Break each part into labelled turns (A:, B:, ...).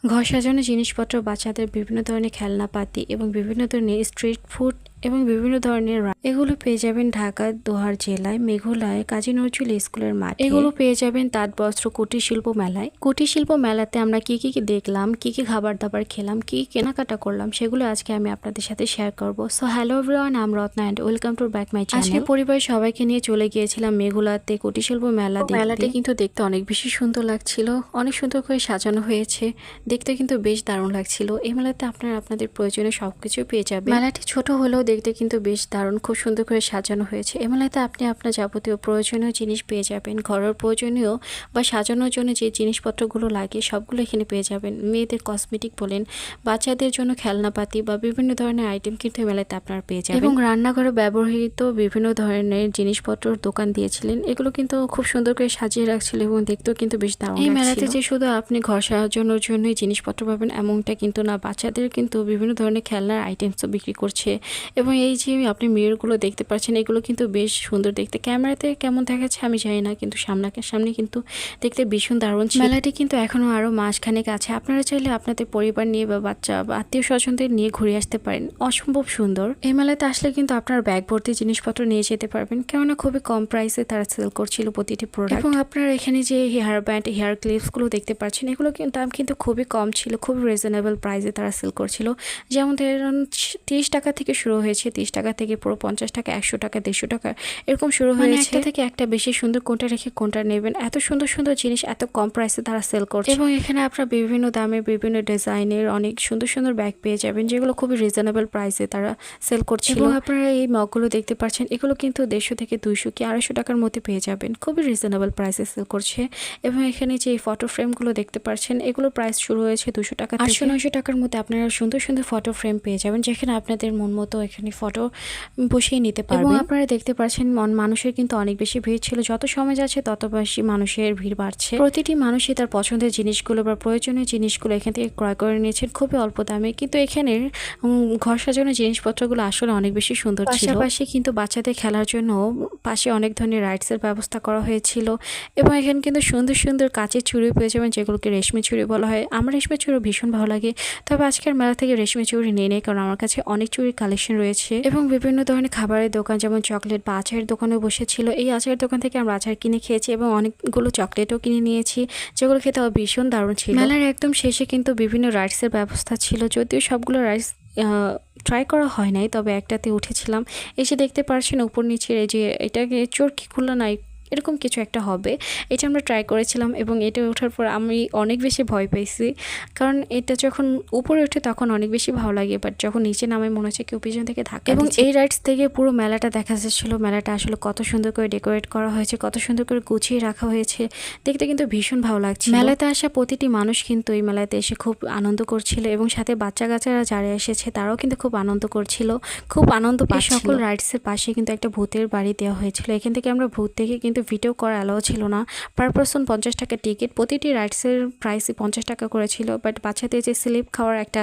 A: ঘর সাজানোর জিনিসপত্র, বাচ্চাদের বিভিন্ন ধরনের খেলনাপাতি এবং বিভিন্ন ধরনের স্ট্রিট ফুড এবং বিভিন্ন ধরনের এগুলো পেয়ে যাবেন ঢাকা দোহার জেলায় মেঘুলায় কাজী নজরুল স্কুলের মাঠে। এগুলো পেয়ে যাবেন তাঁত বস্ত্র কুটির শিল্প মেলায়। কুটির শিল্প মেলাতে আমরা কি কি দেখলাম, কি কি খাবার দাবার খেলাম, কি কেনাকাটা করলাম, সেগুলো আজকে আমি আপনাদের সাথে শেয়ার করব। So hello everyone, I am Ratna and welcome to back my channel. আজকে পরিবারের সবাইকে নিয়ে চলে গিয়েছিলাম মেঘুলাতে কুটির শিল্প মেলা দেখতে। মেলাটি কিন্তু দেখতে অনেক বেশি সুন্দর লাগছিল, অনেক সুন্দর করে সাজানো হয়েছে, দেখতে কিন্তু বেশ দারুণ লাগছিল। এই মেলাতে আপনারা আপনাদের প্রয়োজনীয় সবকিছু পেয়ে যাবেন। মেলাটি ছোট হলেও দেখতে কিন্তু বেশ দারুণ, খুব সুন্দর করে সাজানো হয়েছে। এই মেলাতে আপনি আপনার যাবতীয় প্রয়োজনীয় জিনিস পেয়ে যাবেন। ঘরের প্রয়োজনীয় বা সাজানোর জন্য যে জিনিসপত্রগুলো লাগে সবগুলো এখানে পেয়ে যাবেন। মেয়েদের কসমেটিক বলেন, বাচ্চাদের জন্য খেলনাপাতি বা বিভিন্ন ধরনের আইটেম কিন্তু এই মেলাতে আপনারা পেয়ে যাবেন। এবং রান্নাঘরে ব্যবহৃত বিভিন্ন ধরনের জিনিসপত্রের দোকান দিয়েছিলেন, এগুলো কিন্তু খুব সুন্দর করে সাজিয়ে রাখছিল এবং দেখতেও কিন্তু বেশ দারুণ। এই মেলাতে যে শুধু আপনি ঘর সাজানোর জন্যই জিনিসপত্র পাবেন এমনটা কিন্তু না, বাচ্চাদের কিন্তু বিভিন্ন ধরনের খেলনার আইটেমসও বিক্রি করছে। এবং এই যে আপনি মিররগুলো দেখতে পাচ্ছেন, এগুলো কিন্তু বেশ সুন্দর দেখতে। ক্যামেরাতে কেমন দেখাচ্ছে আমি জানি না, কিন্তু সামনে কিন্তু দেখতে ভীষণ দারুণ। মেলাটি কিন্তু এখনো আরো মাসখানেক আছে, আপনারা চাইলে আপনাদের পরিবার নিয়ে বা বাচ্চা বা আত্মীয় স্বজনদের নিয়ে ঘুরে আসতে পারেন। অসম্ভব সুন্দর। এই মেলাতে আসলে কিন্তু আপনার ব্যাগ ভর্তি জিনিসপত্র নিয়ে যেতে পারবেন, কেননা খুবই কম প্রাইসে তারা সেল করছিল প্রতিটি প্রোডাক্ট। এবং আপনারা এখানে যে হেয়ার ব্যান্ড, হেয়ার ক্লিপসগুলো দেখতে পাচ্ছেন, এগুলো কিন্তু দাম কিন্তু খুবই কম ছিল, খুবই রিজনেবল প্রাইসে তারা সেল করছিল। যেমন ধরুন 30 টাকা থেকে শুরু হয়েছে, 30 টাকা থেকে পুরো 50 টাকা, 100 টাকা, 150 টাকা এরকম শুরু হয়েছে। একটা থেকে একটা বেশি সুন্দর, কোনটা রেখে কোনটা নেবেন, এত সুন্দর সুন্দর জিনিস এত কম প্রাইসে তারা সেল করছে। এবং এখানে আপনারা বিভিন্ন দামে বিভিন্ন ডিজাইনের অনেক সুন্দর সুন্দর ব্যাগ পেয়ে যাবেন, যেগুলো খুবই রিজনেবল প্রাইসে তারা সেল করছিল। এবং আপনারা এই মগগুলো দেখতে পাচ্ছেন, এগুলো কিন্তু 150 থেকে 200 কি 250 টাকার মধ্যে পেয়ে যাবেন, খুবই রিজনেবল প্রাইসে সেল করছে। এবং এখানে যে ফটো ফ্রেমগুলো দেখতে পাচ্ছেন, এগুলো প্রাইস শুরু হয়েছে 200 টাকা থেকে 800-900 টাকার মধ্যে আপনারা সুন্দর সুন্দর ফটো ফ্রেম পেয়ে যাবেন, যেখানে আপনাদের মন মতো এখানে ফটো বসিয়ে নিতে পারবেন। এবং আপনারা দেখতে পাচ্ছেন মানুষের কিন্তু অনেক বেশি ভিড় ছিল, যত সময় যাচ্ছে তত বেশি মানুষের ভিড় বাড়ছে। প্রতিটি মানুষই তার পছন্দের জিনিসগুলো বা প্রয়োজনীয় জিনিসগুলো এখান থেকে ক্রয় করে নিয়েছেন খুবই অল্প দামে। কিন্তু এখানের ঘর সাজানোর জিনিসপত্রগুলো আসলে অনেক বেশি সুন্দর ছিল। পাশাপাশি কিন্তু বাচ্চাদের খেলার জন্য পাশে অনেক ধরনের রাইডসের ব্যবস্থা করা হয়েছিল। এবং এখানে কিন্তু সুন্দর সুন্দর কাচের চুড়ি পেয়ে যাবেন, যেগুলোকে রেশমি চুড়ি বলা হয়। আমার রেশমি চুড়ি ভীষণ ভালো লাগে, তবে আজকের মেলা থেকে রেশমি চুড়ি নিয়ে নেই, কারণ আমার কাছে অনেক চুড়ির কালেকশন রয়েছে। এবং বিভিন্ন ধরনের খাবারের দোকান, যেমন চকলেট বা আচারের দোকানে বসেছিল। এই আচারের দোকান থেকে আমরা আচার কিনে খেয়েছি এবং অনেকগুলো চকলেটও কিনে নিয়েছি, যেগুলো খেতে ভীষণ দারুণ ছিল। মেলার একদম শেষে কিন্তু বিভিন্ন রাইডসের ব্যবস্থা ছিল, যদিও সবগুলো রাইডস ট্রাই করা হয় নাই, তবে একটাতে উঠেছিলাম। এসে দেখতে পারছেন উপর নিচের এই যে এটাকে চরকি খোলা নাই এরকম কিছু একটা হবে, এটা আমরা ট্রাই করেছিলাম। এবং এটা ওঠার পর আমি অনেক বেশি ভয় পেয়েছি, কারণ এটা যখন উপরে ওঠে তখন অনেক বেশি ভালো লাগে, বাট যখন নিচে নামে মনে হচ্ছে কেউ পিছন থেকে ধাক্কা। এবং এই রাইডস থেকে পুরো মেলাটা দেখা যাচ্ছিল। মেলাটা আসলে কত সুন্দর করে ডেকোরেট করা হয়েছে, কত সুন্দর করে গুছিয়ে রাখা হয়েছে, দেখতে কিন্তু ভীষণ ভালো লাগছে। মেলাতে আসা প্রতিটি মানুষ কিন্তু এই মেলাতে এসে খুব আনন্দ করছিল, এবং সাথে বাচ্চা কাচ্চারা যারা এসেছে তারাও কিন্তু খুব আনন্দ করছিল, খুব আনন্দ পাচ্ছিল। সকল রাইডসের পাশে কিন্তু একটা ভূতের বাড়ি দেওয়া হয়েছিল, এখান থেকে আমরা ভূত দেখে কিন্তু ভিডিও করা অ্যালাউ ছিল না। পার পারসন 50 টাকা টিকিট, প্রতিটি রাইডসের প্রাইসই 50 টাকা করেছিল। বাট বাচ্চাদের যে স্লিপ খাওয়ার একটা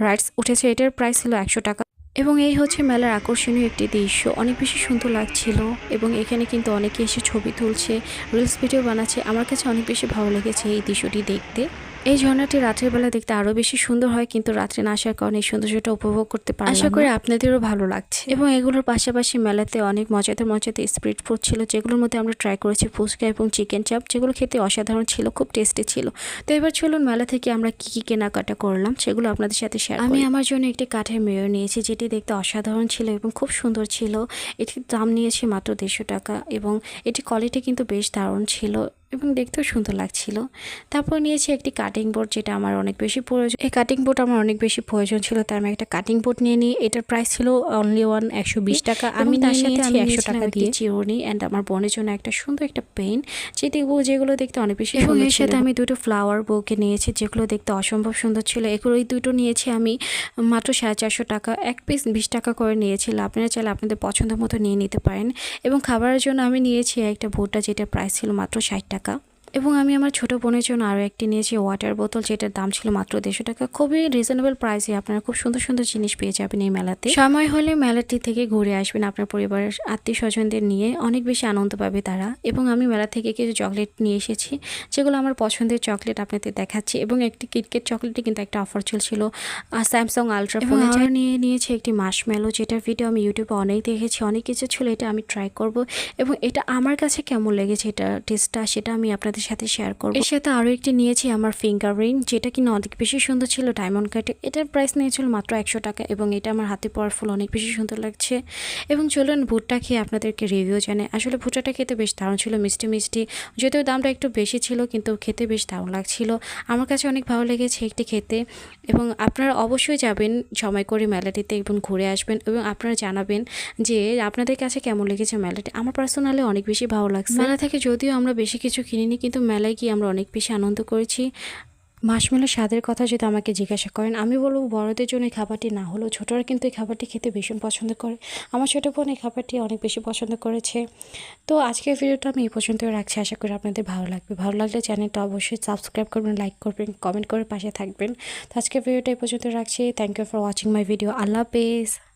A: রাইডস উঠেছে, এটার প্রাইস ছিল 100 টাকা। এবং এই হচ্ছে মেলার আকর্ষণীয় একটি দৃশ্য, অনেক বেশি সুন্দর লাগছিল। এবং এখানে কিন্তু অনেকে এসে ছবি তুলছে, রিলস ভিডিও বানাচ্ছে। আমার কাছে অনেক বেশি ভালো লেগেছে এই দৃশ্যটি দেখতে। এই ঝর্ণাটি রাতের বেলা দেখতে আরো বেশি সুন্দর হয়, কিন্তু রাত্রে না আসার কারণে এই সৌন্দর্যটা উপভোগ করতে পারলাম। আশা করি আপনাদেরও ভালো লাগছে। এবং এগুলোর পাশাপাশি মেলাতে অনেক মজাদার মজাদার স্ট্রিট ফুড ছিল, যেগুলোর মধ্যে আমরা ট্রাই করেছি ফুচকা এবং চিকেন চাপ, যেগুলো খেতে অসাধারণ ছিল, খুব টেস্টি ছিল। তো এবার চলুন মেলা থেকে আমরা কি কি কেনাকাটা করলাম সেগুলো আপনাদের সাথে শেয়ার করি। আমি আমার জন্য একটি কাঠের মিরর নিয়েছি, যেটি দেখতে অসাধারণ ছিল এবং খুব সুন্দর ছিল। এটির দাম নিয়েছি মাত্র 150 টাকা, এবং এটির কোয়ালিটি কিন্তু বেশ দারুণ ছিল এবং দেখতেও সুন্দর লাগছিল। তারপর নিয়েছি একটি কাটিং বোর্ড, যেটা আমার অনেক বেশি প্রয়োজন। এই কাটিং বোর্ড আমার অনেক বেশি প্রয়োজন ছিল, তাই আমি একটা কাটিং বোর্ড নিয়ে নিই। এটার প্রাইস ছিল অনলি 120 টাকা। আমি তার সাথে 100 টাকা দিয়ে চিরুনি অ্যান্ড আমার বোনের জন্য একটা সুন্দর একটা পেন, যেগুলো দেখতে অনেক বেশি সুন্দর। এবং এর সাথে আমি দুটো ফ্লাওয়ার বউকে নিয়েছি, যেগুলো দেখতে অসম্ভব সুন্দর ছিল। এগুলো এই দুটো নিয়েছি আমি মাত্র 450 টাকা, এক পিস 20 টাকা করে নিয়েছিল। আপনারা চাইলে আপনাদের পছন্দ মতো নিয়ে নিতে পারেন। এবং খাবারের জন্য আমি নিয়েছি একটা ভুট্টা, যেটা প্রাইস ছিল মাত্র 60 টাকা। এবং আমি আমার ছোট বোনের জন্য আরও একটি নিয়েছি ওয়াটার বোতল, যেটার দাম ছিল মাত্র 150 টাকা। খুবই রিজনেবল প্রাইসে আপনারা খুব সুন্দর সুন্দর জিনিস পেয়ে যাবেন এই মেলাতে। সময় হলে মেলাটি থেকে ঘুরে আসবেন আপনার পরিবারের আত্মীয় স্বজনদের নিয়ে, অনেক বেশি আনন্দ পাবে তারা। এবং আমি মেলা থেকে কিছু চকলেট নিয়ে এসেছি, যেগুলো আমার পছন্দের চকলেট আপনাদের দেখাচ্ছি। এবং একটি কিটকেট চকলেটে কিন্তু একটা অফার চলছিল স্যামসাং আলট্রা ফোনে। আর নিয়েছি একটি মার্শমেলো, যেটার ভিডিও আমি ইউটিউবে অনেক দেখেছি, অনেক কিছু ছিল। এটা আমি ট্রাই করব এবং এটা আমার কাছে কেমন লেগেছে এটা টেস্টটা, সেটা আমি আপনাদের সাথে শেয়ার করব। এর সাথে আরও একটি নিয়েছি আমার ফিঙ্গার রিং, যেটা কিনা অনেক বেশি সুন্দর ছিল, ডায়মন্ড কাটে। এটার প্রাইস নিয়েছিল মাত্র 100 টাকা এবং এটা আমার হাতে পরার ফুল অনেক বেশি সুন্দর লাগছে। এবং চলুন ভুট্টা খেয়ে আপনাদেরকে রিভিউ জানাই। আসলে ভুট্টাটা খেতে বেশ দারুণ ছিল, মিষ্টি মিষ্টি, যদিও দামটা একটু বেশি ছিল কিন্তু খেতে বেশ দারুণ লাগছিল। আমার কাছে অনেক ভালো লেগেছে একটি খেতে। এবং আপনারা অবশ্যই যাবেন সময় করে মেলাটিতে এবং ঘুরে আসবেন এবং আপনারা জানাবেন যে আপনাদের কাছে কেমন লেগেছে মেলাটি। আমার পার্সোনালি অনেক বেশি ভালো লাগছে। মেলা থেকে যদিও আমরা বেশি কিছু কিনিনি, কিন্তু মেলায় গিয়ে আমরা অনেক বেশি আনন্দ করেছি। মাশমেলো স্বাদের কথা যদি আমাকে জিজ্ঞাসা করেন, আমি বলবো বড়দের জন্য এই খাবারটি না হলেও ছোটরা কিন্তু এই খাবারটি খেতে ভীষণ পছন্দ করে। আমার ছোটো বোন এই খাবারটি অনেক বেশি পছন্দ করেছে। তো আজকের ভিডিওটা আমি এই পর্যন্তই রাখছি, আশা করি আপনাদের ভালো লাগবে। ভালো লাগলে চ্যানেলটা অবশ্যই সাবস্ক্রাইব করবেন, লাইক করবেন, কমেন্ট করে পাশে থাকবেন। তো আজকের ভিডিওটা এই পর্যন্ত রাখছি। Thank you for watching my video. আল্লাহ হাফেজ।